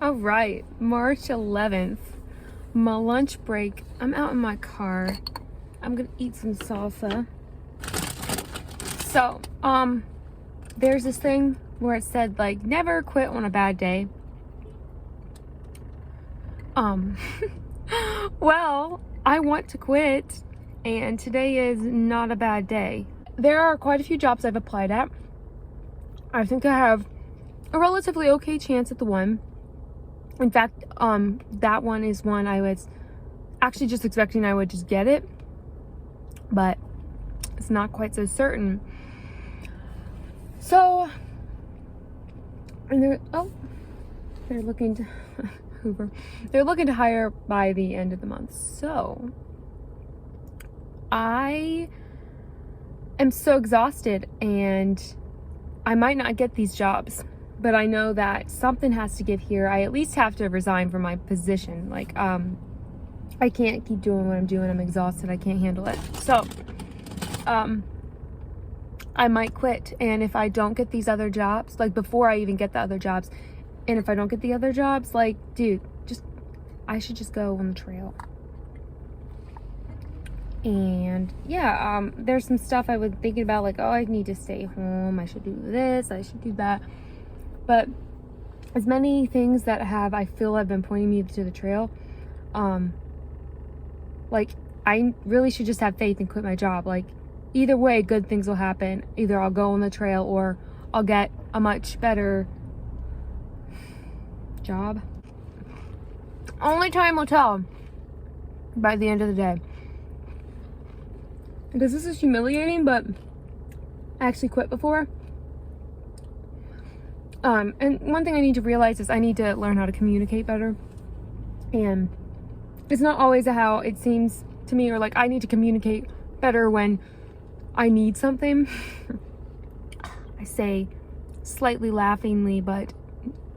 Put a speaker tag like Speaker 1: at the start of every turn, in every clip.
Speaker 1: All right, March 11th, my lunch break. I'm out in my car. I'm gonna eat some salsa. So, there's this thing where it said like never quit on a bad day. Well, I want to quit, and today is not a bad day. There are quite a few jobs I've applied at. I think I have a relatively okay chance at the one. In fact, that one is one I was actually just expecting I would just get it, but it's not quite so certain. So, and they're looking to Hoover. They're looking to hire by the end of the month. So, I am so exhausted, and I might not get these jobs. But I know that something has to give here. I at least have to resign from my position. Like, I can't keep doing what I'm doing. I'm exhausted. I can't handle it. So, I might quit. And if I don't get these other jobs, like before I even get the other jobs, and if I don't get the other jobs, like, dude, I should just go on the trail. And yeah, there's some stuff I was thinking about, like, oh, I need to stay home. I should do this. I should do that. But as many things that I feel have been pointing me to the trail, like, I really should just have faith and quit my job. Like, either way, good things will happen. Either I'll go on the trail or I'll get a much better job. Only time will tell by the end of the day. Because this is humiliating, but I actually quit before. And one thing I need to realize is I need to learn how to communicate better. And it's not always how it seems to me, or like I need to communicate better when I need something. I say slightly laughingly, but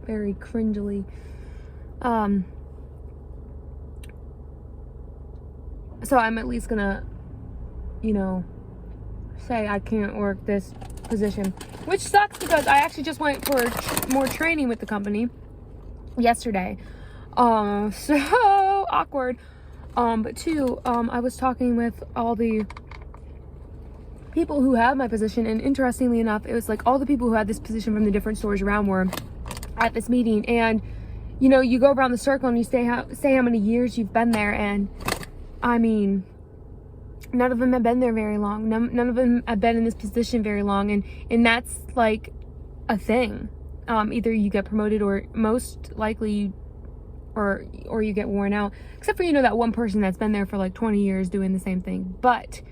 Speaker 1: very cringily. So I'm at least gonna, say I can't work this position, which sucks because I actually just went for more training with the company yesterday. So awkward. But two, I was talking with all the people who have my position, and interestingly enough, it was like all the people who had this position from the different stores around were at this meeting. And you go around the circle and you say how many years you've been there, and I mean, none of them have been there very long. None of them have been in this position very long, and that's like a thing. Either you get promoted, or most likely or you get worn out. Except for that one person that's been there for like 20 years doing the same thing. But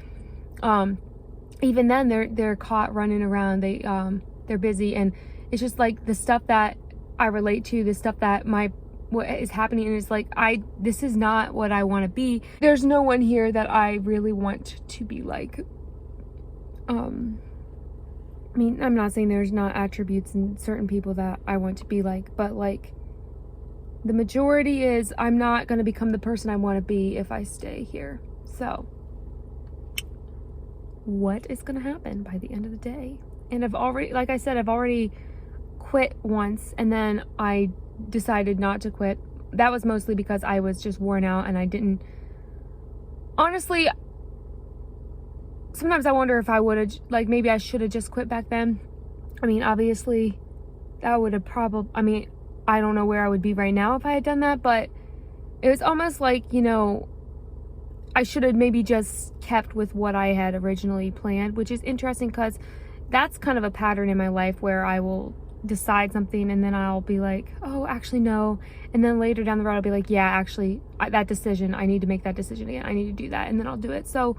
Speaker 1: even then, they're caught running around. They're busy, and it's just like the stuff that I relate to, the stuff that what is happening, and it's like this is not what I want to be. There's no one here that I really want to be like. I mean, I'm not saying there's not attributes in certain people that I want to be like, but like the majority is I'm not going to become the person I want to be if I stay here. So what is going to happen by the end of the day? And I've already quit once, and then I decided not to quit. That was mostly because I was just worn out, and I didn't, honestly, sometimes I wonder if I would have, like, maybe I should have just quit back then. I mean, obviously that would have I don't know where I would be right now if I had done that, but it was almost like, I should have maybe just kept with what I had originally planned, which is interesting because that's kind of a pattern in my life where I will decide something and then I'll be like, oh, actually no, and then later down the road I'll be like, yeah, actually that decision, I need to make that decision again, I need to do that, and then I'll do it. So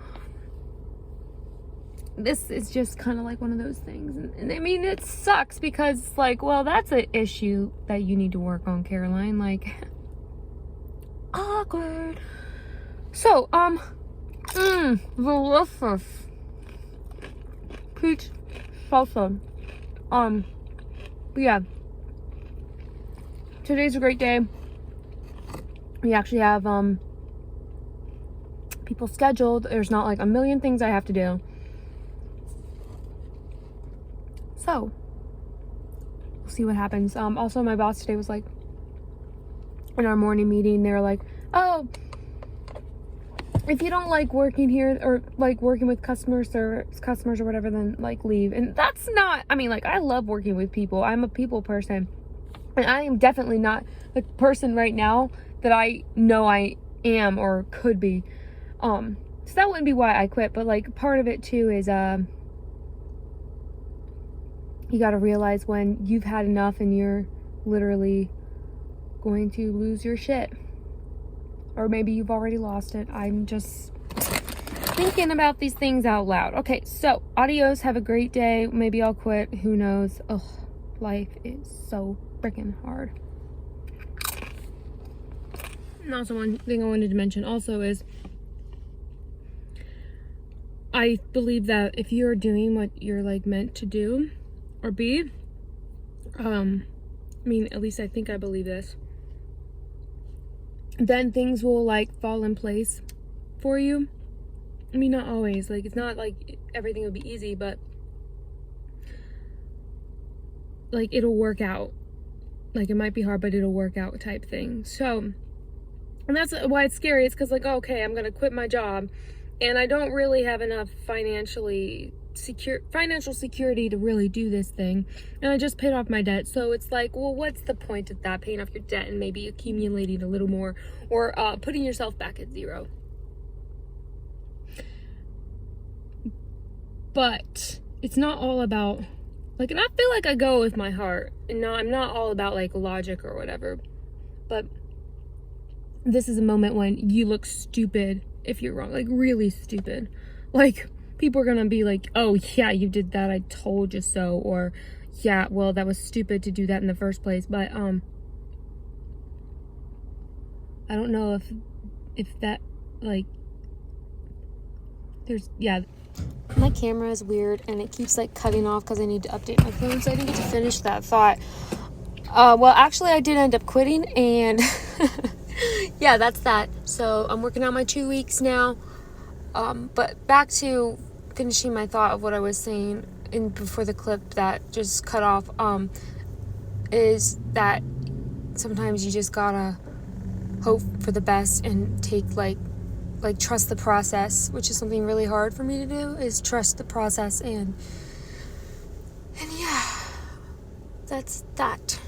Speaker 1: this is just kind of like one of those things, and I mean, it sucks because it's like, well, that's an issue that you need to work on, Caroline. Like, awkward. So delicious peach salsa. But yeah, today's a great day. We actually have people scheduled. There's not like a million things I have to do. So we'll see what happens. Also, my boss today was like, in our morning meeting, they're like, oh, if you don't like working here or like working with customers or whatever, then like leave. And that's not, I mean, like, I love working with people. I'm a people person, and I am definitely not the person right now that I know I am or could be. So that wouldn't be why I quit, but like part of it too is you got to realize when you've had enough and you're literally going to lose your shit. Or maybe you've already lost it. I'm just thinking about these things out loud. Okay, so adios. Have a great day. Maybe I'll quit. Who knows? Ugh, life is so freaking hard. And also, one thing I wanted to mention also is I believe that if you're doing what you're like meant to do or be, I mean, at least I think I believe this, then things will like fall in place for you. I mean, not always, like, it's not like everything will be easy, but like it'll work out. Like, it might be hard, but it'll work out type thing. So, and that's why it's scary. It's because like, okay, I'm gonna quit my job and I don't really have enough financial security to really do this thing, and I just paid off my debt. So it's like, well, what's the point of that, paying off your debt and maybe accumulating a little more, or putting yourself back at zero? But it's not all about like, and I feel like I go with my heart, and no, I'm not all about like logic or whatever, but this is a moment when you look stupid if you're wrong, like really stupid. Like, people are gonna be like, oh yeah, you did that, I told you so, or yeah, well, that was stupid to do that in the first place. But I don't know if that, like, there's, yeah, my camera is weird and it keeps like cutting off because I need to update my phone, so I didn't get to finish that thought. Well, actually I did end up quitting, and yeah, that's that. So I'm working on my 2 weeks now. But back to finishing my thought of what I was saying before the clip that just cut off, is that sometimes you just gotta hope for the best and take like trust the process, which is something really hard for me to do, is trust the process. And yeah, that's that.